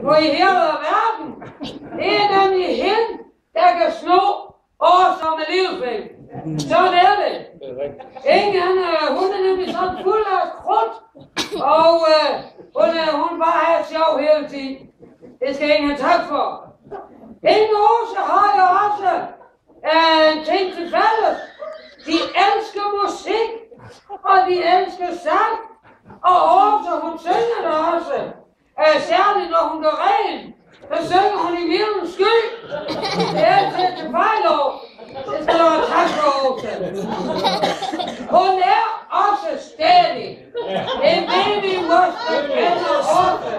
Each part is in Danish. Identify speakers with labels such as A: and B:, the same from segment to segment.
A: på i hele verden. Det er nemlig hende, der kan slå os som er livsvægt. Sådan er det. Hun er nemlig sådan fuld af krudt, og hun bare har sjov hele tiden. Det skal ingen have tak for. Ingen også har jo også en ting til fælles. De elsker musik, og de elsker sang, og også hun synger det også. Særligt når hun går ren, så synger hun i vildens sky. Det er altid til fejl over. Det skal du have tak for, Åse. Hun er også stædig. Det ved vi måske kender Åse.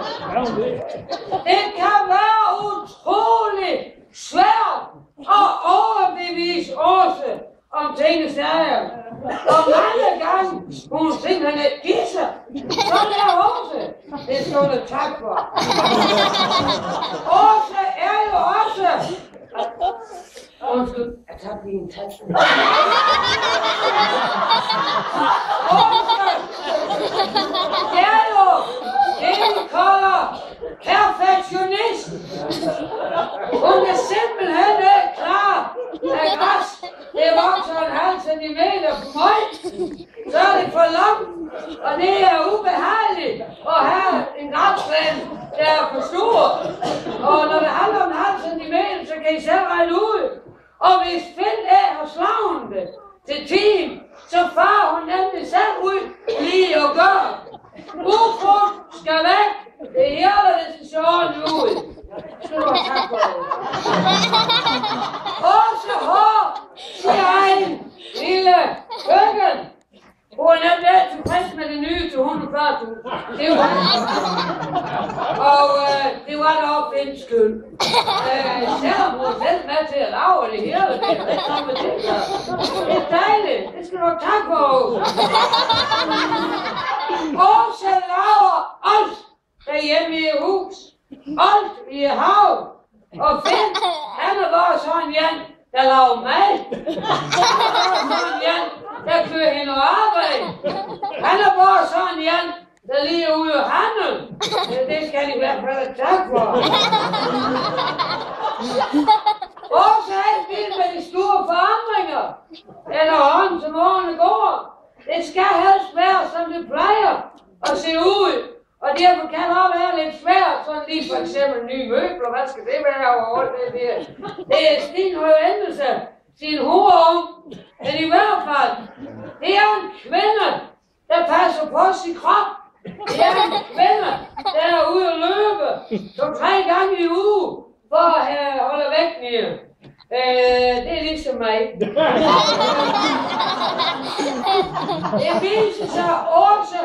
A: Det kan være utrolig svært at overbevise Åse om ting og sager. Og mange gange hun simpelthen er disse. Sådan er Åse. Det skal du have tak for. Åse er jo også... Undskyld, jeg tager lige en taske. Det er jo det, vi kalder perfektionist. Hun er simpelthen ikke klar af græs. Det vokser en halv centimeter på mig. Så er det for langt, og det er ubehageligt at have en græsplæne, der er for stor. Og når det handler om en halv centimeter, så kan I selv regne ud. Og hvis Finn har slagen det til team, så farer hun nemlig selv ud lige at gøre. Ukrudt skal væk. Det hele, det skal se ordentligt ud. Skal du have tak for det. Også har sin egen lille køkken. Hun er nemlig tilfreds med det nye til 140.000. Det var det. Og det var da også Finns skyld. Selvom hun er selv med til at lave det hele, det er ikke noget med det. Det er dejligt. Det skal du have tak for. Åse laver alt derhjemme i hus. Alt i hav. Og Finn, han er bare sådan en, der laver mad. Sådan en, der kører hende og arbejde. Han er bare sådan en, der lige er ude og handle. Det skal de i hvert fald have tak for. Også altid med de store forandringer. Efterhånden som årene går. Det skal helst være, som det plejer at se ud. Og derfor kan det også være lidt svært, sådan lige for eksempel nye møbler. Hvad skal det være overhovedet det der? Det er Stine har jo ændret sig sin hovedung. Men i hvert fald, det er en kvinde, der passer på sin krop. Det er en kvinde, der er ude at løbe 2-3 gange i uge for at holde vægten i. Det er ligesom mig. Det viser sig også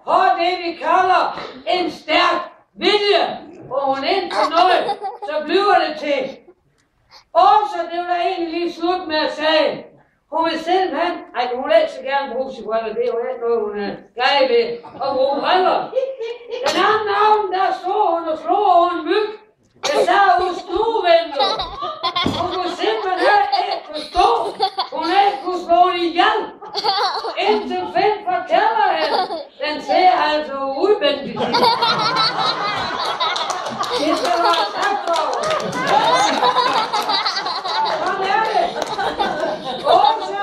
A: har det, vi kalder en stærk vilje. Og hun indtil noget, så bliver det til. Også, det var der egentlig lige slut med at sige. Hun vil simpelthen, hun vil ikke så gerne bruge sig briller, det er jo ikke noget, hun er glad ved at bruge briller. Den anden aften, der stod hun og slog over en myg. Jeg sad ud stuevinduet. Hun kunne simpelthen ikke forstå, hun ikke kunne slå det ihjel. Indtil Finn fortæller hende, den ser altså udvendigt. Det skal du have tak for. Sådan er det. Åse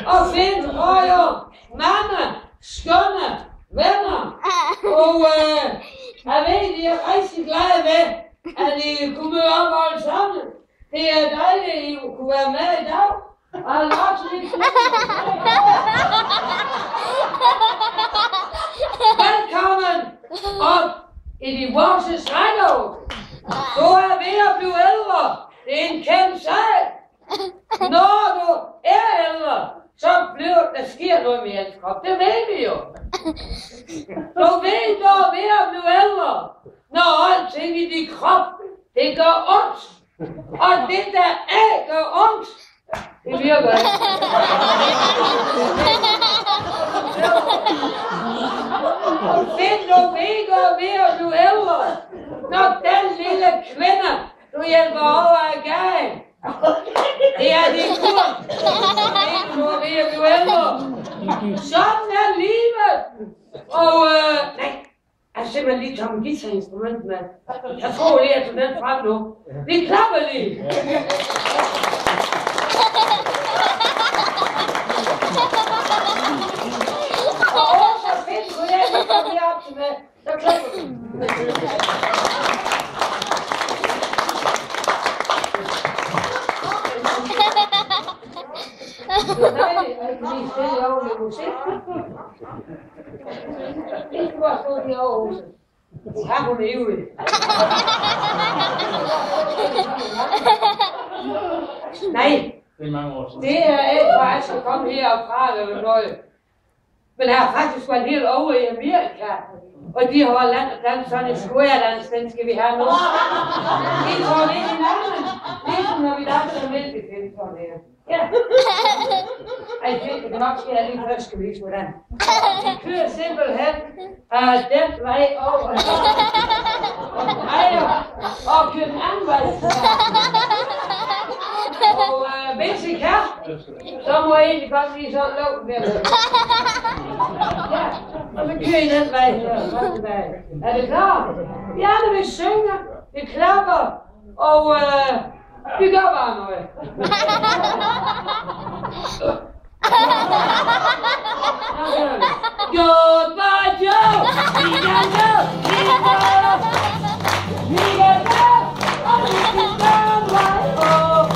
A: og Finn har jo mange skønne venner. Og jeg ved, de er rigtig glade ved, at I kunne møde op alle sammen. Det er dejligt, at I kunne være med i dag. Og jeg har også lidt velkommen op i de voksnes rækker. Du er ved at blive ældre. Det er en kæmpe sag. Når du er ældre, så bliver der sker noget med jeres krop. Det ved vi jo. Du ved, du er ved at blive ældre. Når alting i din krop, det gør ondt. Og det der gør ondt, det virker ikke. Find du ved at blive ældre. Når den lille kvinde, du hjælper over af gaden. Det er din kur. Du er ved at blive ældre. Sådan er livet. Og nej. har simpelthen lige taget en guitarinstrument med. Jeg tror lige, at den frem nu. Vi klapper lige. Og så fedt, så jeg lige kommer lige op til med. Så klapper vi. Nej, jeg kan lige stille over med musik. Det skal bare stå lige over huset. Her hun er ivrig. Nej, det er ikke faktisk at komme herfra eller noget. Men jeg har faktisk været helt over i Amerika. Og de har land og dansk sådan en square-dans, den skal vi have nu. Vi får det i hinanden, ligesom når vi danser mælkefilm sådan her. Ja. Ej, det kan nok ske, at jeg lige først skal vise, hvordan. Vi kører simpelthen den vej over. Og kører den anden vej. Og hvis I kan, så må jeg egentlig godt lige sådan lukke den. Ja, og så kører I den vej her. Er det klar? Ja, når vi synger, vi klapper, og vi gør bare noget. Goodbye, Joe! We got Joe! We got Joe! Oh, we can stand right home.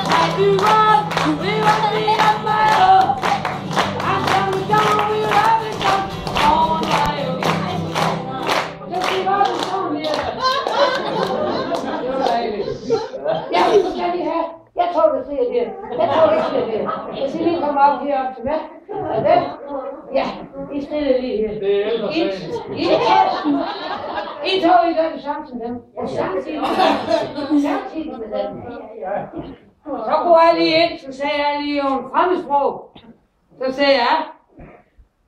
A: I do want, we want to be on my own. I'm coming down, we love it down on my own. Just give us a song here. Ja, så skal vi have. Jeg tror, du ser det. Jeg tror, du ser det. Jeg skal lige komme op herop til mig. Er det? Ja, I stiller lige her. I tror, I gør det samme som dem. Og samtidig med dem. Så går jeg lige ind, så sagde jeg lige om fremmedsprog. Så sagde jeg,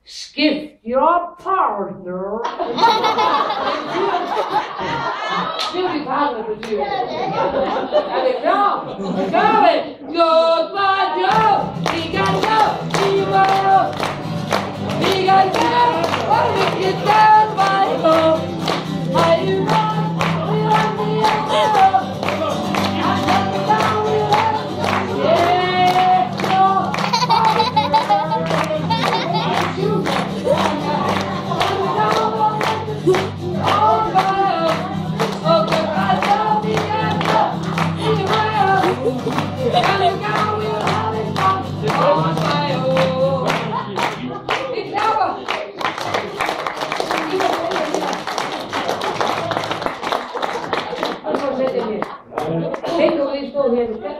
A: skift your partner. Det er vi partner betyder. Er det klar? Gør vi! Goodbye, Joe! Vi kan gå! Vi må! Vi kan gå! Og vi kan stand by home. Har du run? We run the echo. I'm coming down, we run. Yeah! No! Tænk, du lige stå her, det skal